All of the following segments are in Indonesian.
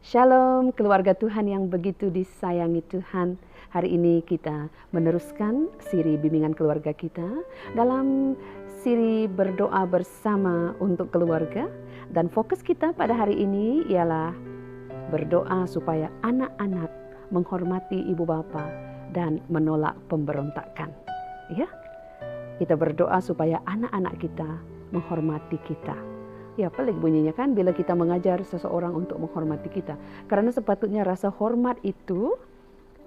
Shalom keluarga Tuhan yang begitu disayangi Tuhan. Hari ini kita meneruskan siri bimbingan keluarga kita dalam siri berdoa bersama untuk keluarga. Dan fokus kita pada hari ini ialah berdoa supaya anak-anak menghormati ibu bapa dan menolak pemberontakan. Ya, kita berdoa supaya anak-anak kita menghormati kita. Ya, pelik bunyinya kan bila kita mengajar seseorang untuk menghormati kita. Karena sepatutnya rasa hormat itu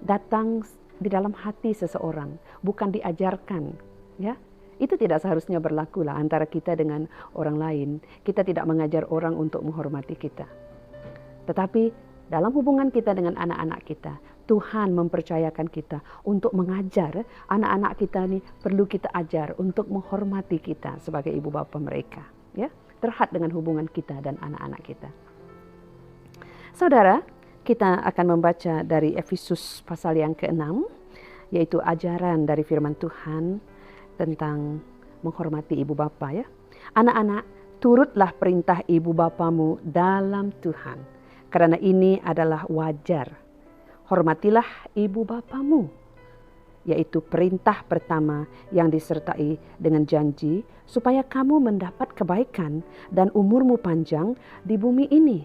datang di dalam hati seseorang, bukan diajarkan. Ya, itu tidak seharusnya berlaku lah antara kita dengan orang lain. Kita tidak mengajar orang untuk menghormati kita. Tetapi dalam hubungan kita dengan anak-anak kita, Tuhan mempercayakan kita untuk mengajar anak-anak kita ini, perlu kita ajar untuk menghormati kita sebagai ibu bapa mereka. Ya, terhad dengan hubungan kita dan anak-anak kita. Saudara, kita akan membaca dari Efesus pasal yang ke-6, yaitu ajaran dari firman Tuhan tentang menghormati ibu bapa. Ya, anak-anak, turutlah perintah ibu bapamu dalam Tuhan, karena ini adalah wajar. Hormatilah ibu bapamu, yaitu perintah pertama yang disertai dengan janji supaya kamu mendapat kebaikan dan umurmu panjang di bumi ini.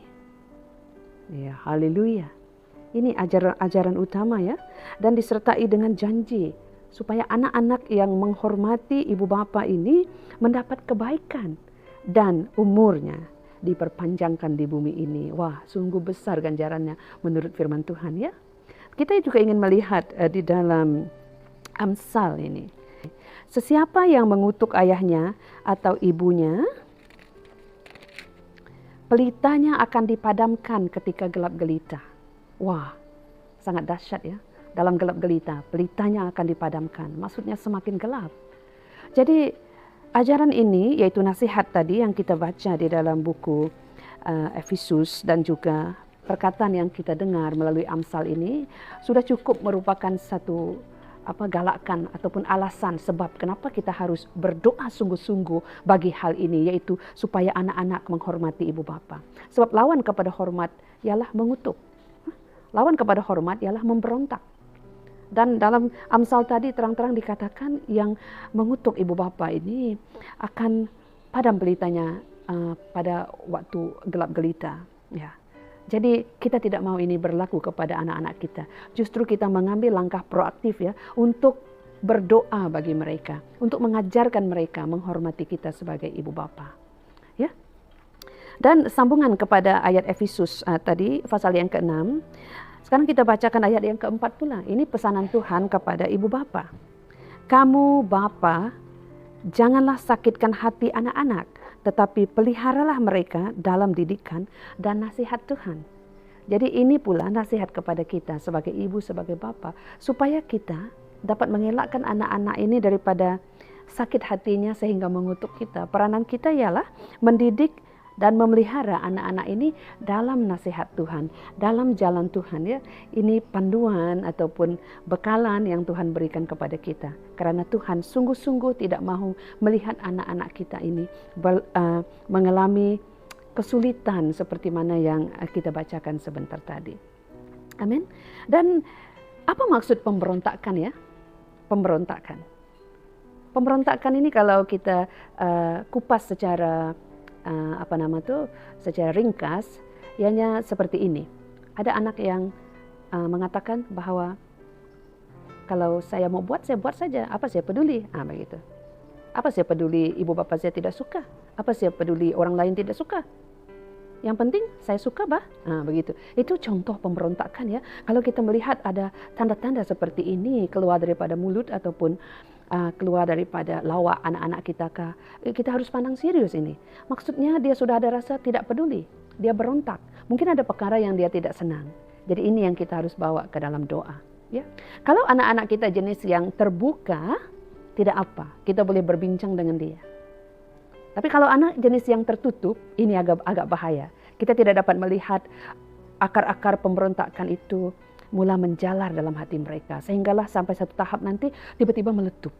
Ya, haleluya. Ini ajaran utama ya, dan disertai dengan janji supaya anak-anak yang menghormati ibu bapa ini mendapat kebaikan dan umurnya diperpanjangkan di bumi ini. Wah, sungguh besar ganjarannya menurut firman Tuhan ya. Kita juga ingin melihat di dalam Amsal ini. Sesiapa yang mengutuk ayahnya atau ibunya, pelitanya akan dipadamkan ketika gelap gelita. Wah, sangat dahsyat ya. Dalam gelap gelita, pelitanya akan dipadamkan. Maksudnya semakin gelap. Jadi ajaran ini, yaitu nasihat tadi yang kita baca di dalam buku Efesus dan juga perkataan yang kita dengar melalui Amsal ini, sudah cukup merupakan satu galakan ataupun alasan sebab kenapa kita harus berdoa sungguh-sungguh bagi hal ini, yaitu supaya anak-anak menghormati ibu bapa. Sebab lawan kepada hormat ialah mengutuk. Lawan kepada hormat ialah memberontak. Dan dalam Amsal tadi terang-terang dikatakan yang mengutuk ibu bapa ini akan padam pelitanya pada waktu gelap gelita. Ya. Jadi kita tidak mau ini berlaku kepada anak-anak kita. Justru kita mengambil langkah proaktif ya untuk berdoa bagi mereka, untuk mengajarkan mereka menghormati kita sebagai ibu bapa. Ya. Dan sambungan kepada ayat Efesus tadi pasal yang ke-6. Sekarang kita bacakan ayat yang ke-4 pula. Ini pesanan Tuhan kepada ibu bapa. Kamu bapa, janganlah sakitkan hati anak-anak, tetapi peliharalah mereka dalam didikan dan nasihat Tuhan. Jadi ini pula nasihat kepada kita sebagai ibu, sebagai bapa, supaya kita dapat mengelakkan anak-anak ini daripada sakit hatinya sehingga mengutuk kita. Peranan kita ialah mendidik dan memelihara anak-anak ini dalam nasihat Tuhan, dalam jalan Tuhan ya. Ini panduan ataupun bekalan yang Tuhan berikan kepada kita. Karena Tuhan sungguh-sungguh tidak mahu melihat anak-anak kita ini mengalami kesulitan seperti mana yang kita bacakan sebentar tadi. Amin. Dan apa maksud pemberontakan ya? Pemberontakan. Pemberontakan ini kalau kita kupas secara secara ringkas, ianya seperti ini. Ada anak yang mengatakan bahwa kalau saya mau buat, saya buat saja. Apa saya peduli? Begitu. Apa saya peduli ibu bapa saya tidak suka? Apa saya peduli orang lain tidak suka? Yang penting saya suka begitu. Itu contoh pemberontakan ya. Kalau kita melihat ada tanda-tanda seperti ini keluar daripada mulut ataupun keluar daripada lawak anak-anak kita harus pandang serius ini. Maksudnya dia sudah ada rasa tidak peduli, dia berontak. Mungkin ada perkara yang dia tidak senang. Jadi ini yang kita harus bawa ke dalam doa. Ya, kalau anak-anak kita jenis yang terbuka, tidak apa, kita boleh berbincang dengan dia. Tapi kalau anak jenis yang tertutup, ini agak bahaya. Kita tidak dapat melihat akar-akar pemberontakan itu mula menjalar dalam hati mereka. Sehinggalah sampai satu tahap nanti tiba-tiba meletup.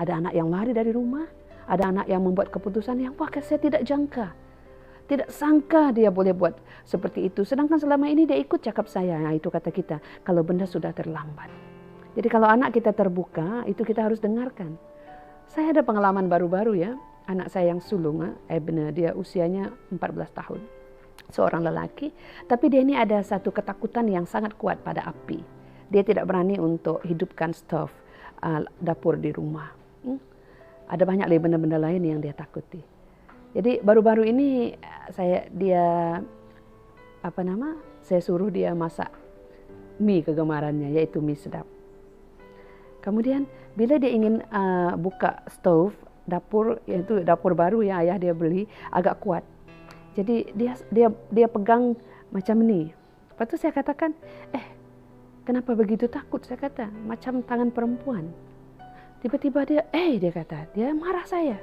Ada anak yang lari dari rumah, ada anak yang membuat keputusan yang saya tidak jangka. Tidak sangka dia boleh buat seperti itu. Sedangkan selama ini dia ikut cakap saya. Nah, itu kata kita, kalau benda sudah terlambat. Jadi kalau anak kita terbuka, itu kita harus dengarkan. Saya ada pengalaman baru-baru ya. Anak saya yang sulung, Ebner, dia usianya 14 tahun. Seorang lelaki, tapi dia ini ada satu ketakutan yang sangat kuat pada api. Dia tidak berani untuk hidupkan stove dapur di rumah. Ada banyak benda-benda lain yang dia takuti. Jadi baru-baru ini saya suruh dia masak mie kegemarannya, yaitu mie sedap. Kemudian bila dia ingin buka stove dapur, yaitu dapur baru yang ayah dia beli, agak kuat. Jadi dia pegang macam ni. Lepas tu saya katakan, kenapa begitu takut? Saya kata, macam tangan perempuan. Tiba-tiba dia kata, dia marah saya.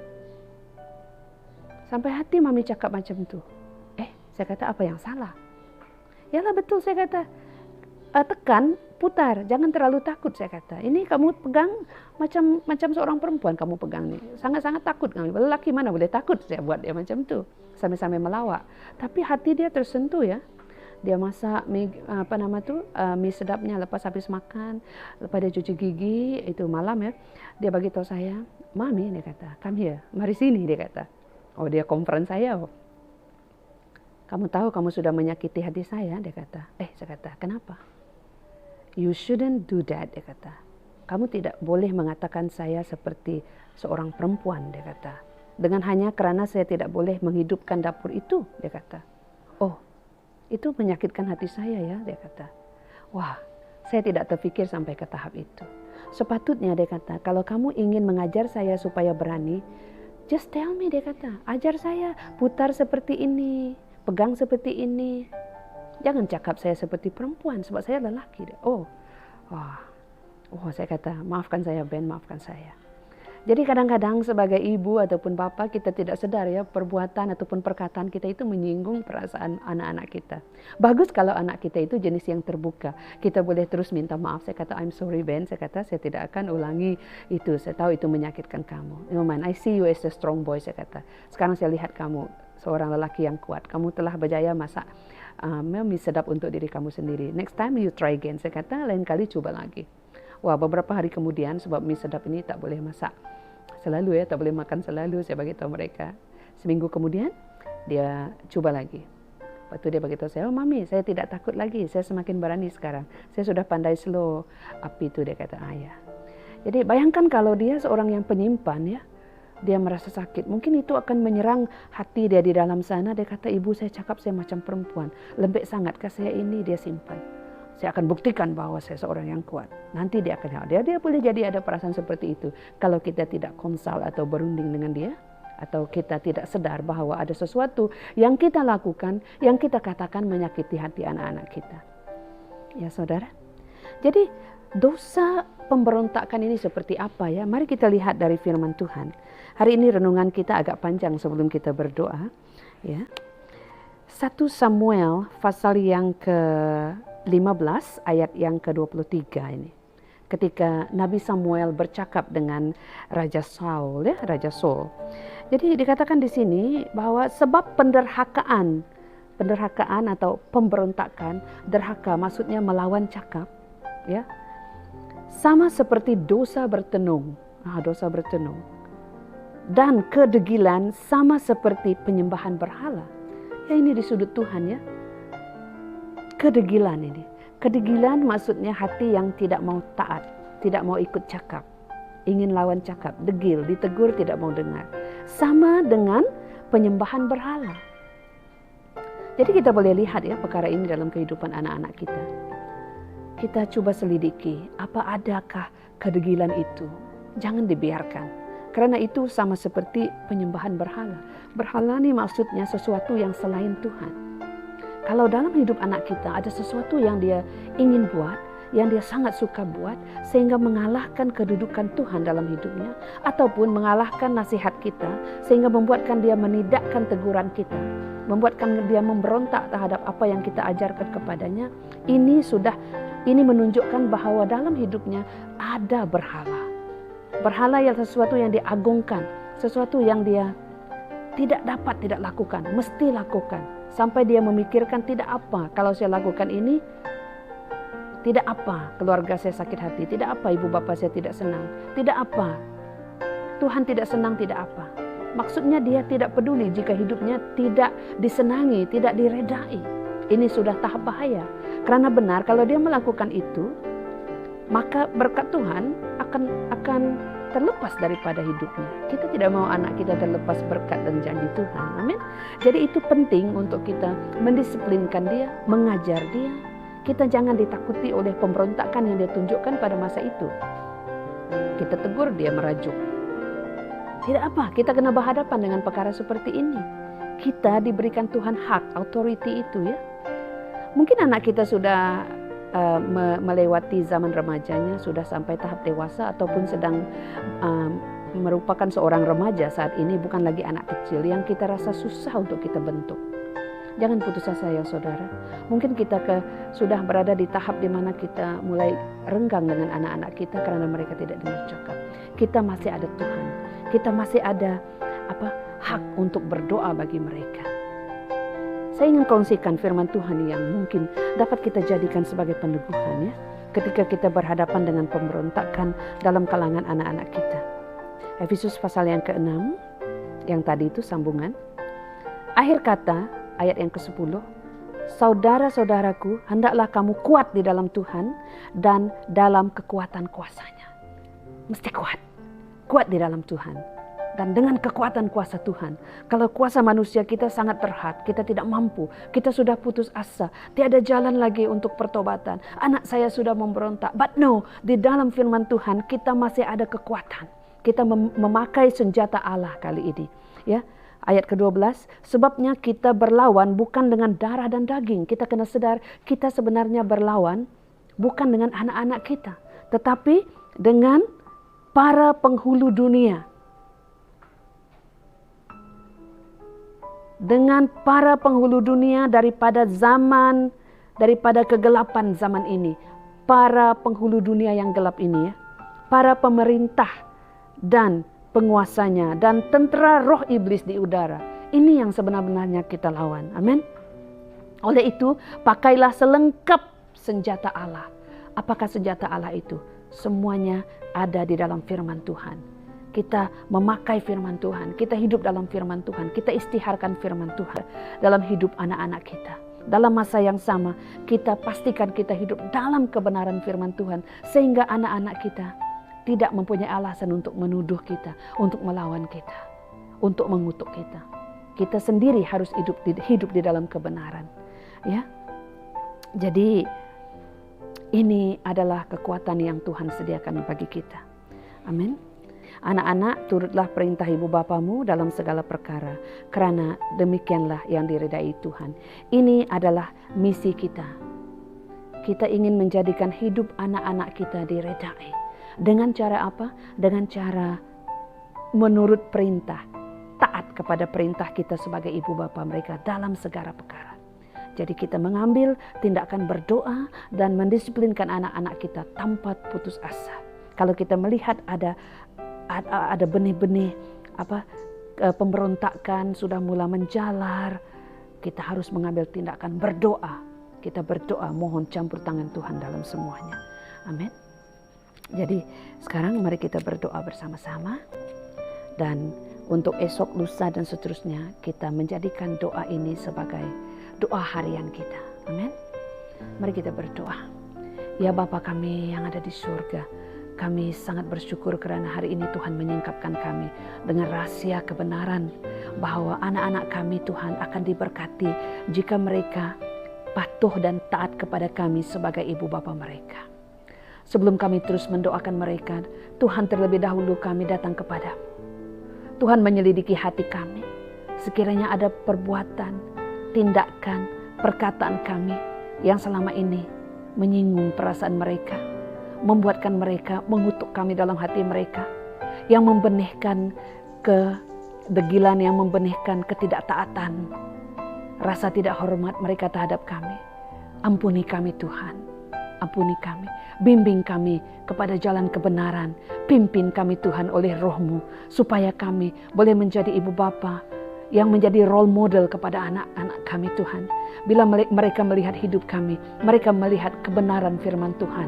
Sampai hati mami cakap macam tu. Saya kata, apa yang salah? Yalah betul, saya kata, tekan, putar, jangan terlalu takut, saya kata. Ini kamu pegang macam seorang perempuan kamu pegang nih. Sangat-sangat takut kami. Lelaki mana boleh takut? Saya buat dia macam tu. Sampai-sampai melawak. Tapi hati dia tersentuh ya. Dia masak mie sedapnya lepas habis makan, lepas dia cuci gigi, itu malam ya. Dia bagi tahu saya, "Mami," dia kata, "come here, mari sini," dia kata. Oh, dia konfront saya. "Kamu tahu kamu sudah menyakiti hati saya," dia kata. Saya kata, "Kenapa?" "You shouldn't do that," dia kata. "Kamu tidak boleh mengatakan saya seperti seorang perempuan," dia kata. "Dengan hanya kerana saya tidak boleh menghidupkan dapur itu," dia kata. "Oh, itu menyakitkan hati saya ya," dia kata. Wah, saya tidak terfikir sampai ke tahap itu. Sepatutnya dia kata, kalau kamu ingin mengajar saya supaya berani, just tell me, dia kata. Ajar saya, putar seperti ini, pegang seperti ini. Jangan cakap saya seperti perempuan, sebab saya lelaki. Saya kata, maafkan saya Ben, maafkan saya. Jadi kadang-kadang sebagai ibu ataupun bapa kita tidak sedar ya, perbuatan ataupun perkataan kita itu menyinggung perasaan anak-anak kita. Bagus kalau anak kita itu jenis yang terbuka. Kita boleh terus minta maaf. Saya kata, "I'm sorry Ben," saya kata, "saya tidak akan ulangi itu. Saya tahu itu menyakitkan kamu. I see you as a strong boy," saya kata. "Sekarang saya lihat kamu seorang lelaki yang kuat. Kamu telah berjaya masak mie sedap untuk diri kamu sendiri. Next time you try again." Saya kata, lain kali coba lagi. Wah, beberapa hari kemudian, sebab mie sedap ini tak boleh masak selalu ya, tak boleh makan selalu, saya bagi tahu mereka. Seminggu kemudian dia coba lagi. Lepas itu dia bagi tahu saya, "Oh Mami, saya tidak takut lagi, saya semakin berani sekarang. Saya sudah pandai slow api itu," dia kata, "Ayah." Jadi bayangkan kalau dia seorang yang penyimpan ya, dia merasa sakit. Mungkin itu akan menyerang hati dia di dalam sana. Dia kata, "Ibu saya cakap saya macam perempuan, lembek sangat ke saya ini," dia simpan. "Saya akan buktikan bahwa saya seorang yang kuat." Nanti dia akan, dia boleh jadi ada perasaan seperti itu. Kalau kita tidak konsul atau berunding dengan dia, atau kita tidak sadar bahwa ada sesuatu yang kita lakukan, yang kita katakan menyakiti hati anak-anak kita. Ya saudara. Jadi dosa pemberontakan ini seperti apa ya? Mari kita lihat dari firman Tuhan. Hari ini renungan kita agak panjang sebelum kita berdoa. Ya. 1 Samuel pasal yang ke-15 ayat yang ke-23 ini. Ketika Nabi Samuel bercakap dengan Raja Saul. Jadi dikatakan di sini bahwa sebab penderhakaan atau pemberontakan, derhaka maksudnya melawan cakap, ya. Sama seperti dosa bertenung. Dan kedegilan sama seperti penyembahan berhala. Ya, ini di sudut Tuhan ya. Kedegilan ini. Kedegilan maksudnya hati yang tidak mau taat, tidak mau ikut cakap, ingin lawan cakap, degil, ditegur tidak mau dengar. Sama dengan penyembahan berhala. Jadi kita boleh lihat ya perkara ini dalam kehidupan anak-anak kita. Kita coba selidiki, apa adakah kedegilan itu? Jangan dibiarkan. Karena itu sama seperti penyembahan berhala. Berhala ini maksudnya sesuatu yang selain Tuhan. Kalau dalam hidup anak kita ada sesuatu yang dia ingin buat, yang dia sangat suka buat, sehingga mengalahkan kedudukan Tuhan dalam hidupnya, ataupun mengalahkan nasihat kita, sehingga membuatkan dia menidakkan teguran kita, membuatkan dia memberontak terhadap apa yang kita ajarkan kepadanya, ini menunjukkan bahwa dalam hidupnya ada berhala. Berhala yang sesuatu yang diagungkan, sesuatu yang dia Tidak dapat tidak lakukan, mesti lakukan. Sampai dia memikirkan, tidak apa kalau saya lakukan ini, tidak apa keluarga saya sakit hati, tidak apa ibu bapak saya tidak senang, tidak apa Tuhan tidak senang, tidak apa. Maksudnya dia tidak peduli jika hidupnya tidak disenangi, tidak diredai. Ini sudah tahap bahaya. Karena benar kalau dia melakukan itu, maka berkat Tuhan akan terlepas daripada hidupnya. Kita tidak mau anak kita terlepas berkat dan janji Tuhan. Amin. Jadi itu penting untuk kita mendisiplinkan dia, mengajar dia. Kita jangan ditakuti oleh pemberontakan yang dia tunjukkan pada masa itu. Kita tegur, dia merajuk. Tidak apa, kita kena berhadapan dengan perkara seperti ini. Kita diberikan Tuhan hak, authority itu ya. Mungkin anak kita sudah melewati zaman remajanya, sudah sampai tahap dewasa ataupun sedang merupakan seorang remaja saat ini, bukan lagi anak kecil yang kita rasa susah untuk kita bentuk. Jangan putus asa ya saudara. Mungkin kita sudah berada di tahap di mana kita mulai renggang dengan anak-anak kita karena mereka tidak dengar cakap. Kita masih ada Tuhan. Kita masih ada hak untuk berdoa bagi mereka. Saya ingin kongsikan firman Tuhan yang mungkin dapat kita jadikan sebagai peneguhan ya, ketika kita berhadapan dengan pemberontakan dalam kalangan anak-anak kita. Efesus pasal yang ke-6, yang tadi itu sambungan. Akhir kata, ayat yang ke-10, saudara-saudaraku, hendaklah kamu kuat di dalam Tuhan dan dalam kekuatan kuasa-Nya. Mesti kuat di dalam Tuhan. Dan dengan kekuatan kuasa Tuhan. Kalau kuasa manusia kita sangat terhad, kita tidak mampu, kita sudah putus asa, tiada jalan lagi untuk pertobatan. Anak saya sudah memberontak. But no, di dalam firman Tuhan kita masih ada kekuatan. Kita memakai senjata Allah kali ini. Ya, ayat ke-12, sebabnya kita berlawan bukan dengan darah dan daging. Kita kena sadar, kita sebenarnya berlawan bukan dengan anak-anak kita, tetapi dengan para penghulu dunia. Dengan para penghulu dunia daripada kegelapan zaman ini. Para penghulu dunia yang gelap ini ya. Para pemerintah dan penguasanya dan tentera roh iblis di udara. Ini yang sebenarnya kita lawan. Amin. Oleh itu, pakailah selengkap senjata Allah. Apakah senjata Allah itu? Semuanya ada di dalam firman Tuhan. Kita memakai firman Tuhan, kita hidup dalam firman Tuhan, kita istiharkan firman Tuhan dalam hidup anak-anak kita. Dalam masa yang sama, kita pastikan kita hidup dalam kebenaran firman Tuhan, sehingga anak-anak kita tidak mempunyai alasan untuk menuduh kita, untuk melawan kita, untuk mengutuk kita. Kita sendiri harus hidup di dalam kebenaran. Ya, jadi ini adalah kekuatan yang Tuhan sediakan bagi kita. Amin. Anak-anak, turutlah perintah ibu bapamu dalam segala perkara, karena demikianlah yang diridai Tuhan. Ini adalah misi kita. Kita ingin menjadikan hidup anak-anak kita diredai. Dengan cara apa? Dengan cara menurut perintah, taat kepada perintah kita sebagai ibu bapa mereka dalam segala perkara. Jadi kita mengambil tindakan berdoa dan mendisiplinkan anak-anak kita tanpa putus asa. Kalau kita melihat ada benih-benih pemberontakan sudah mulai menjalar, kita harus mengambil tindakan berdoa. Kita berdoa mohon campur tangan Tuhan dalam semuanya. Amin. Jadi sekarang mari kita berdoa bersama-sama, dan untuk esok, lusa dan seterusnya kita menjadikan doa ini sebagai doa harian kita. Amin. Mari kita berdoa. Ya Bapa kami yang ada di surga, kami sangat bersyukur karena hari ini Tuhan menyingkapkan kami dengan rahasia kebenaran bahwa anak-anak kami Tuhan akan diberkati jika mereka patuh dan taat kepada kami sebagai ibu bapa mereka. Sebelum kami terus mendoakan mereka, Tuhan terlebih dahulu kami datang kepada Tuhan, menyelidiki hati kami. Sekiranya ada perbuatan, tindakan, perkataan kami yang selama ini menyinggung perasaan mereka, membuatkan mereka mengutuk kami dalam hati mereka, yang membenihkan kedegilan, yang membenihkan ketidaktaatan, rasa tidak hormat mereka terhadap kami. Ampuni kami Tuhan, ampuni kami, bimbing kami kepada jalan kebenaran, pimpin kami Tuhan oleh Roh-Mu, supaya kami boleh menjadi ibu bapa yang menjadi role model kepada anak-anak kami Tuhan. Bila mereka melihat hidup kami, mereka melihat kebenaran firman Tuhan.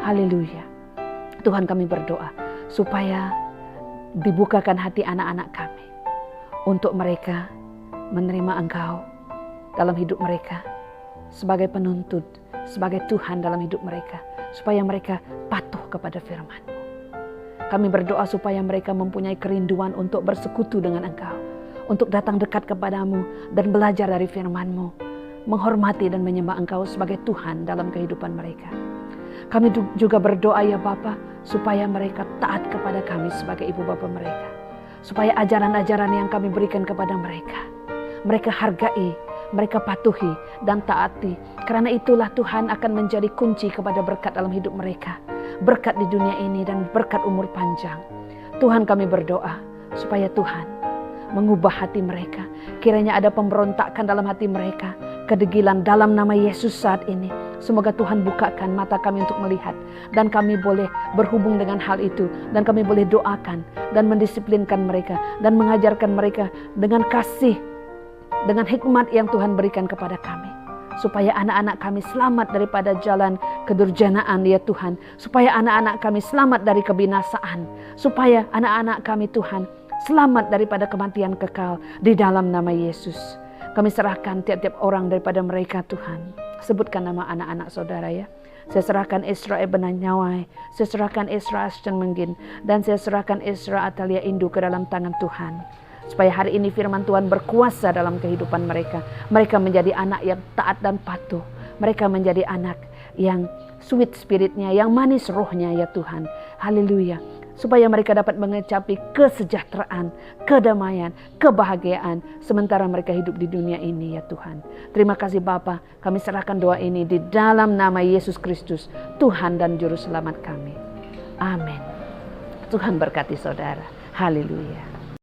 Haleluya. Tuhan, kami berdoa supaya dibukakan hati anak-anak kami untuk mereka menerima Engkau dalam hidup mereka sebagai penuntut, sebagai Tuhan dalam hidup mereka, supaya mereka patuh kepada firman-Mu. Kami berdoa supaya mereka mempunyai kerinduan untuk bersekutu dengan Engkau, untuk datang dekat kepadamu dan belajar dari firman-Mu, menghormati dan menyembah Engkau sebagai Tuhan dalam kehidupan mereka. Kami juga berdoa ya Bapa, supaya mereka taat kepada kami sebagai ibu bapa mereka, supaya ajaran-ajaran yang kami berikan kepada mereka hargai, mereka patuhi dan taati. Karena itulah Tuhan akan menjadi kunci kepada berkat dalam hidup mereka, berkat di dunia ini dan berkat umur panjang. Tuhan, kami berdoa supaya Tuhan mengubah hati mereka. Kiranya ada pemberontakan dalam hati mereka, kedegilan dalam nama Yesus saat ini. Semoga Tuhan bukakan mata kami untuk melihat, dan kami boleh berhubung dengan hal itu, dan kami boleh doakan dan mendisiplinkan mereka dan mengajarkan mereka dengan kasih, dengan hikmat yang Tuhan berikan kepada kami, supaya anak-anak kami selamat daripada jalan kedurjanaan ya Tuhan, supaya anak-anak kami selamat dari kebinasaan, supaya anak-anak kami Tuhan selamat daripada kematian kekal di dalam nama Yesus. Kami serahkan tiap-tiap orang daripada mereka Tuhan. Sebutkan nama anak-anak saudara ya. Saya serahkan Isra Ebenan Nyawai, saya serahkan Isra Ashton Menggin, dan saya serahkan Isra Atalia Indu ke dalam tangan Tuhan. Supaya hari ini firman Tuhan berkuasa dalam kehidupan mereka. Mereka menjadi anak yang taat dan patuh. Mereka menjadi anak yang sweet spiritnya, yang manis rohnya ya Tuhan. Haleluya. Supaya mereka dapat mengecapi kesejahteraan, kedamaian, kebahagiaan sementara mereka hidup di dunia ini ya Tuhan. Terima kasih Bapa, kami serahkan doa ini di dalam nama Yesus Kristus, Tuhan dan Juru Selamat kami. Amin. Tuhan berkati saudara. Haleluya.